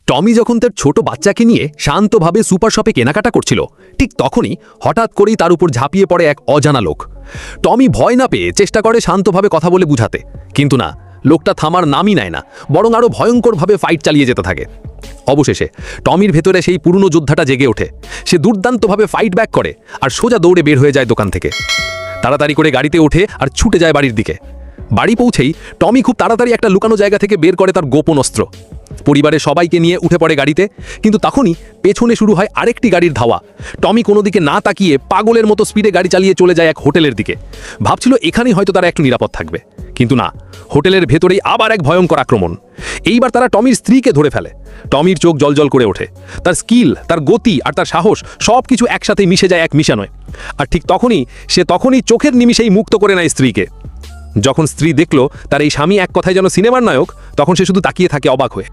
টমি যখন তার ছোট বাচ্চাকে নিয়ে শান্তভাবে সুপার শপে কেনাকাটা করছিল, ঠিক তখনই হঠাৎ করেই তার উপর ঝাঁপিয়ে পড়ে এক অজানা লোক। টমি ভয় না পেয়ে চেষ্টা করে শান্তভাবে কথা বলে বুঝাতে, কিন্তু না, লোকটা থামার নামই নেয় না, বরং আরও ভয়ঙ্করভাবে ফাইট চালিয়ে যেতে থাকে। অবশেষে টমির ভেতরে সেই পুরনো যোদ্ধাটা জেগে ওঠে। সে দুর্দান্তভাবে ফাইট ব্যাক করে আর সোজা দৌড়ে বের হয়ে যায় দোকান থেকে। তাড়াতাড়ি করে গাড়িতে ওঠে আর ছুটে যায় বাড়ির দিকে। বাড়ি পৌঁছেই টমি খুব তাড়াতাড়ি একটা লুকানো জায়গা থেকে বের করে তার গোপন অস্ত্র। পরিবারের সবাইকে নিয়ে উঠে পড়ে গাড়িতে, কিন্তু তখনই পেছনে শুরু হয় আরেকটি গাড়ির ধাওয়া। টমি কোনো দিকে না তাকিয়ে পাগলের মতো স্পিডে গাড়ি চালিয়ে চলে যায় এক হোটেলের দিকে। ভাবছিল এখানেই হয়তো তারা একটু নিরাপদ থাকবে, কিন্তু না, হোটেলের ভেতরেই আবার এক ভয়ঙ্কর আক্রমণ। এইবার তারা টমির স্ত্রীকে ধরে ফেলে। টমির চোখ জলজল করে ওঠে। তার স্কিল, তার গতি আর তার সাহস সব কিছু একসাথে মিশে যায় এক মিশানয়। আর ঠিক তখনই চোখের নিমিষেই মুক্ত করে নেয় স্ত্রীকে। যখন স্ত্রী দেখল তার এই স্বামী এক কথায় যেন সিনেমার নায়ক, তখন সে শুধু তাকিয়ে থাকে অবাক হয়ে।